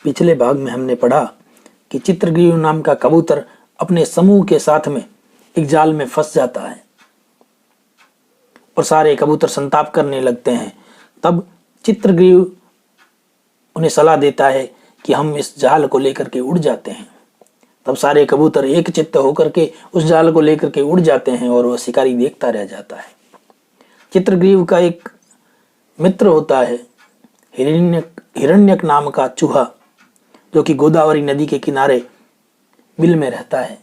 पिछले भाग में हमने पढ़ा कि चित्रग्रीव नाम का कबूतर अपने समूह के साथ में एक जाल में फंस जाता है और सारे कबूतर संताप करने लगते हैं। तब चित्रग्रीव उन्हें सलाह देता है कि हम इस जाल को लेकर के उड़ जाते हैं। तब सारे कबूतर एक चित्त होकर के उस जाल को लेकर के उड़ जाते हैं और वह शिकारी देखता रह जाता है। चित्रग्रीव का एक मित्र होता है हिरण्यक नाम का चूहा, जो कि गोदावरी नदी के किनारे बिल में रहता है।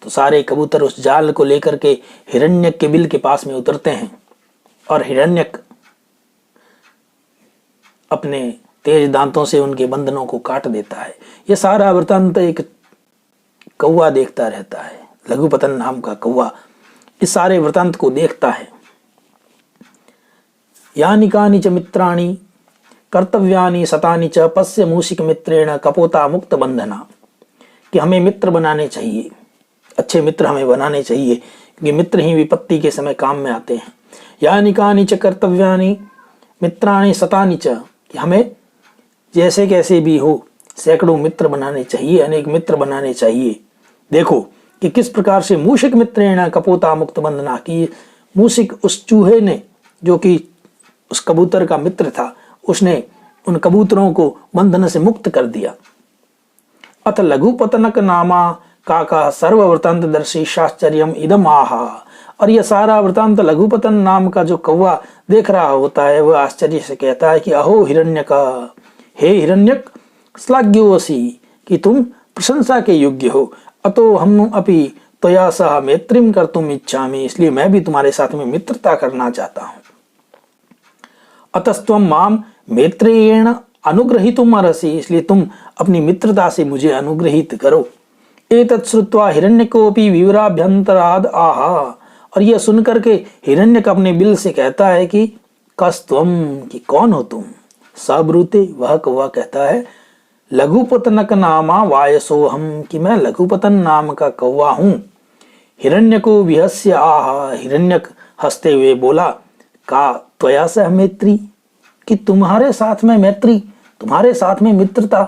तो सारे कबूतर उस जाल को लेकर के हिरण्यक के बिल के पास में उतरते हैं और हिरण्यक अपने तेज दांतों से उनके बंधनों को काट देता है। यह सारा वृत्तांत एक कौवा देखता रहता है। लघुपतन नाम का कौवा इस सारे वृत्तांत को देखता है। यानि कानि च मित्राणि कर्तव्यानि सतानि च पश्य मूषिक मित्रेण कपोता मुक्त बंधना, कि हमें मित्र बनाने चाहिए, अच्छे मित्र हमें बनाने चाहिए, क्योंकि मित्र ही विपत्ति के समय काम में आते हैं। यानि कानि च कर्तव्यानि मित्राणि सतानि च, कि हमें जैसे कैसे भी हो सैकड़ों मित्र बनाने चाहिए, अनेक मित्र बनाने चाहिए। देखो कि किस प्रकार से मूषिक मित्रेण कपोता मुक्त बंधना, की मूषिक उस चूहे ने, जो कि उस कबूतर का मित्र था, उसने उन कबूतरों को बंधन से मुक्त कर दिया। अथ लघुपतनक नामा काका सर्व वृतांत दर्शी शाश्चर्यम इदम आहा। और यह सारा वृतांत लघुपतन नाम का जो कौवा देख रहा होता है, वह आश्चर्य से कहता है कि अहो हिरण्यक, हे हिरण्यक, श्लाघ्योऽसि, कि तुम प्रशंसा के योग्य हो। अतो हम अपि त्वया सह मैत्रीं कर्तुम इच्छामि, इसलिए मैं भी तुम्हारे साथ में मित्रता करना चाहता हूँ। अतस्त्वं माम मैत्रेयेण अनुग्रहीतुम अर्हसि, इसलिए तुम अपनी मित्रता से मुझे अनुग्रहित करो। एतत् श्रुत्वा हिरण्यकोऽपि विवराभ्यन्तराद् आहा। और यह सुनकर के हिरण्यक अपने बिल से कहता है कि कस्त्वम, कि कौन हो तुम। सबरूते, वह कौवा कहता है लघुपतनक नामा वायसो हम, कि मैं लघुपतन नाम का कौवा हूं। हिरण्यको विहस्य आहा, हिरण्यक हंसते हुए बोला, का त्वया सह मैत्री, कि तुम्हारे साथ में मैत्री, तुम्हारे साथ में मित्रता।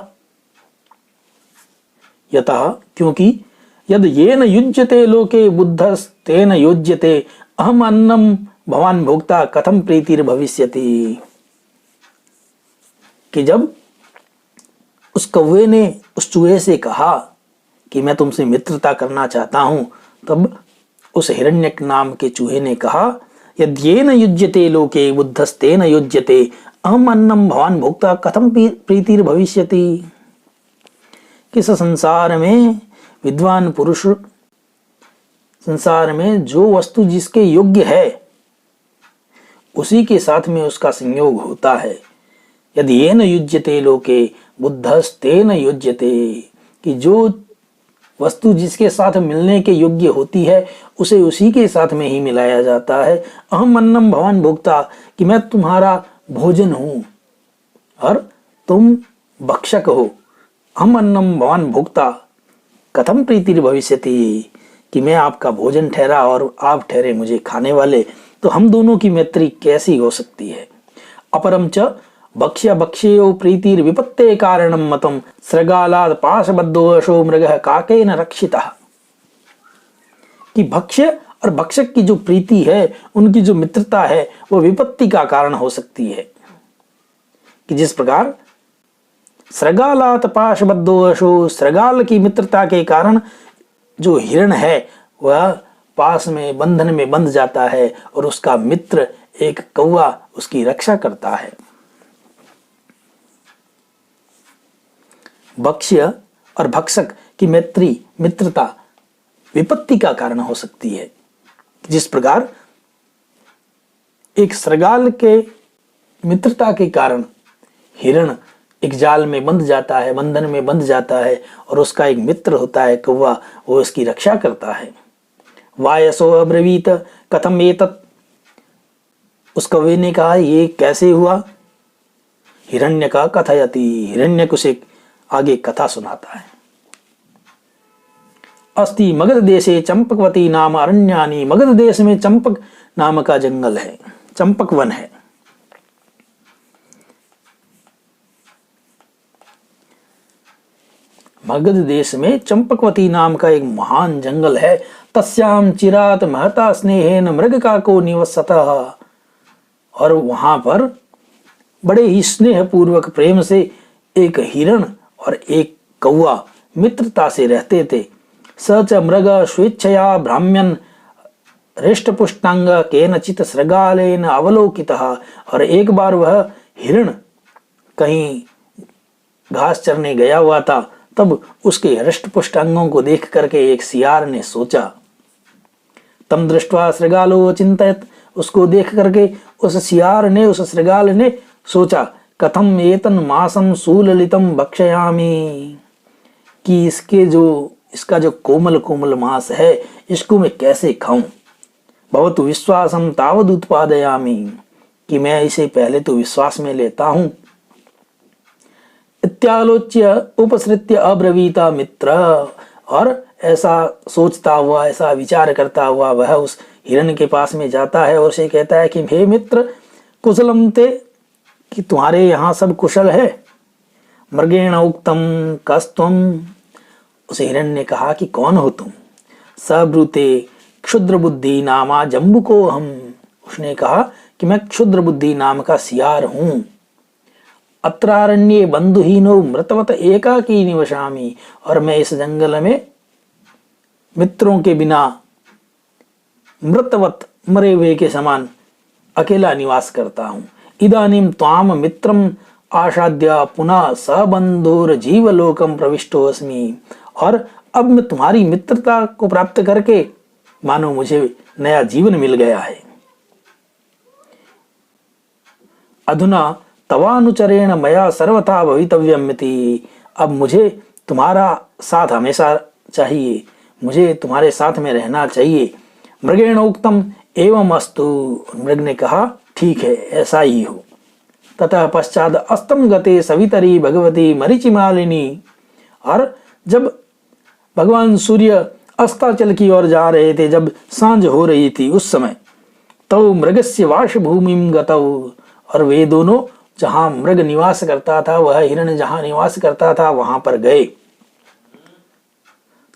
यतः, क्योंकि यद येन युज्यते लोके बुद्धस्तेन योज्यते अहम अन्नम भवान भोक्ता कथम प्रीतिर भविष्यति, कि जब उस कौवे ने उस चूहे से कहा कि मैं तुमसे मित्रता करना चाहता हूं, तब उस हिरण्यक नाम के चूहे ने कहा, यद येन युज्यते लोके बुद्धस्तेन योज्यते अहम अन्नम भवान भोक्ता कथम प्रीतिर भविष्यति, किस संसार में विद्वान पुरुष, संसार में जो वस्तु जिसके योग्य है उसी के साथ में उसका संयोग होता है। यदि येन युज्यते लोके बुद्धस्तेन युज्यते, कि जो वस्तु जिसके साथ मिलने के योग्य होती है उसे उसी के साथ में ही मिलाया जाता है। अहम अन्नम भवान भोक्ता, कि मैं तुम्हारा भोजन हूं और तुम भक्षक हो। अहम अन्नम भवान भोक्ता कथम प्रीतिर भविष्यति, कि मैं आपका भोजन ठहरा और आप ठहरे मुझे खाने वाले, तो हम दोनों की मैत्री कैसी हो सकती है। अपरम च भक्ष्य भक्ष्यो प्रीतिर विपत्ते कारणम मतम सृगालाद पाशबद्धोऽशो मृगः काकेन रक्षितः, कि भक्ष्य और भक्षक की जो प्रीति है, उनकी जो मित्रता है, वो विपत्ति का कारण हो सकती है। कि जिस प्रकार सृगालात पाशबद्धोऽशो, सृगाल की मित्रता के कारण जो हिरण है वह पास में बंधन में बंध जाता है और उसका मित्र एक कौवा उसकी रक्षा करता है। भक्ष्य और भक्षक की मित्रता विपत्ति का कारण हो सकती है। जिस प्रकार एक सृगाल के मित्रता के कारण हिरण एक जाल में बंध जाता है, बंधन में बंध जाता है, और उसका एक मित्र होता है कौवा, वो उसकी रक्षा करता है। वायसो अब्रवीत कथम एतत्, उस कौवे ने कहा ये कैसे हुआ। हिरण्य का कथयति, हिरण्य उसे आगे कथा सुनाता है। अस्ति मगध देशे चंपकवती नाम अरण्यानि, मगध देश में चंपक नाम का जंगल है, चंपक वन है। मगध देश में चंपकवती नाम का एक महान जंगल है। तस्याम चिरात महता स्नेहेन मृग काको निवसतः। और वहां पर बड़े ही स्नेह पूर्वक प्रेम से एक हिरण और एक कौवा मित्रता से रहते थे। स च मृग स्वेच्छया भ्राम्यन हृष्टपुष्टांग केनचित सृगालेन अवलोकितः। और एक बार वह हिरण कहीं घास चरने गया हुआ था, तब उसके हृष्टपुष्ट अंगों को देख करके एक सियार ने सोचा। तम दृष्ट्वा सृगालो चिंतयत। उसको देख करके उस सियार ने, उस सृगाल ने सोचा, कथम एतन मासम सुललितम भक्षयामि, कि इसका जो कोमल कोमल मांस है इसको मैं कैसे खाऊं। भवतु विश्वासम तावद उत्पादयामि, कि मैं इसे पहले तो विश्वास में लेता हूं। इत्यालोच्य उपसृत्य अब्रवीता मित्र। और ऐसा सोचता हुआ, ऐसा विचार करता हुआ वह उस हिरण के पास में जाता है और उसे कहता है कि हे मित्र, कुशलम ते, कि तुम्हारे यहाँ सब कुशल है। मृगेण उक्तम कस्तम। उस हिरण ने कहा कि कौन हो तुम। सब्रूते क्षुद्र बुद्धि नामा जम्बुको हम। उसने कहा कि मैं क्षुद्र बुद्धि नाम का सियार हूं। अत्रारण्ये बंधुहीनो मृतवत एकाकी निवसामि। और मैं इस जंगल में मित्रों के बिना मृतवत, मरे हुए के समान अकेला निवास करता हूं। इदानीम त्वाम मित्रम आशाद्य पुनः सबंधोर जीवलोकम प्रविष्टो अस्मि। और अब मैं तुम्हारी मित्रता को प्राप्त करके मानो मुझे नया जीवन मिल गया है। अधुना तवानुचरेण मया सर्वथा भवितव्यमिति। अब मुझे तुम्हारा साथ हमेशा चाहिए, मुझे तुम्हारे साथ में रहना चाहिए। मृगेण उक्तम एवं अस्तु। मृग ने कहा ठीक है, ऐसा ही हो। ततः पश्चात अस्तम गते सवितरी भगवती मरीचिमालिनी। और जब भगवान सूर्य अस्ताचल की ओर जा रहे थे, जब सांझ हो रही थी उस समय, तो मृगस्य वाशभूमिम गतौ। और वे दोनों जहां मृग निवास करता था, वह हिरण जहां निवास करता था, वहां पर गए।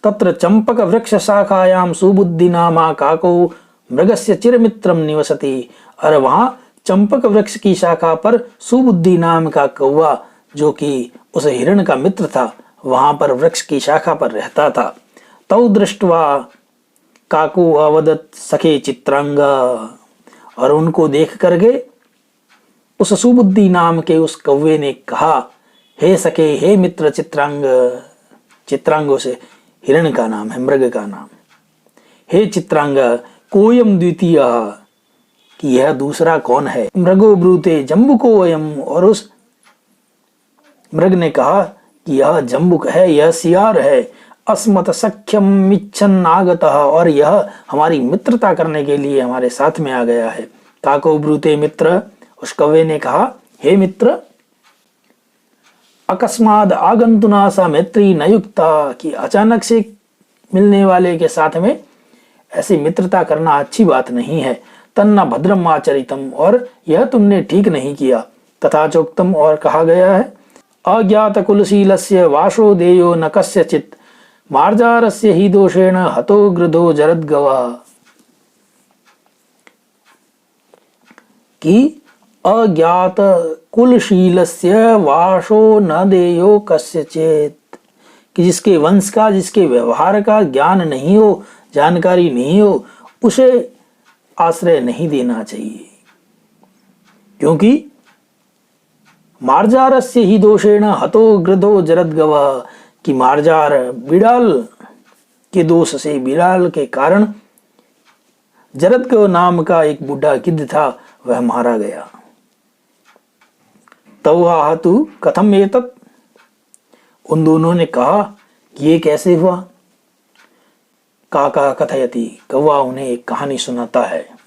तत्र चंपक वृक्ष शाखायाम सुबुद्धि नामा काको मृगस्य चिरमित्रम निवसति। और वहां चंपक वृक्ष की शाखा पर सुबुद्धि नाम का कौवा, जो कि उस हिरण का मित्र था, वहां पर वृक्ष की शाखा पर रहता था। तौ दृष्ट्वा काको अवदत सखे चित्रांग। और उनको देख करके उस सुबुद्धि नाम के उस कौवे ने कहा, हे सखे, हे मित्र चित्रांग। चित्रांगों से हिरण का नाम है, मृग का नाम। हे चित्रांग, कोयम द्वितीय, कि यह दूसरा कौन है। मृगो ब्रूते जम्बुको अयम। और उस मृग ने कहा कि यह जम्बुक है, यह सियार है। अस्मत सख्यम मिच्छन आगतः। और यह हमारी मित्रता करने के लिए हमारे साथ में आ गया है। काको ब्रूते मित्र। उस कौवे ने कहा, हे मित्र, अकस्माद आगंतुना सा मैत्री न युक्ता, कि अचानक से मिलने वाले के साथ में ऐसी मित्रता करना अच्छी बात नहीं है। तन्ना भद्रम आचरितम। और यह तुमने ठीक नहीं किया। तथा चोक्तम। और कहा गया है, अज्ञात कुलशीलस्य वाशो देयो न कस्यचित् मार्जारस्य ही दोषेण हतो गृधो जरद्गवा। कि अज्ञात कुलशीलस्य वाशो न देयो कस्यचित्, कि जिसके वंश का, जिसके व्यवहार का ज्ञान नहीं हो, जानकारी नहीं हो, उसे आश्रय नहीं देना चाहिए। क्योंकि मार्जारस्य ही दोषेण हतो गृधो जरद्गवा, कि मार्जार बिड़ाल के दोष से, बिड़ाल के कारण जरद्गव नाम का एक बूढ़ा गिद्ध था, वह मारा गया। तौ आहतु कथम एतत्। उन दोनों ने कहा कि ये कैसे हुआ। काका कथयति। कौवा उन्हें एक कहानी सुनाता है।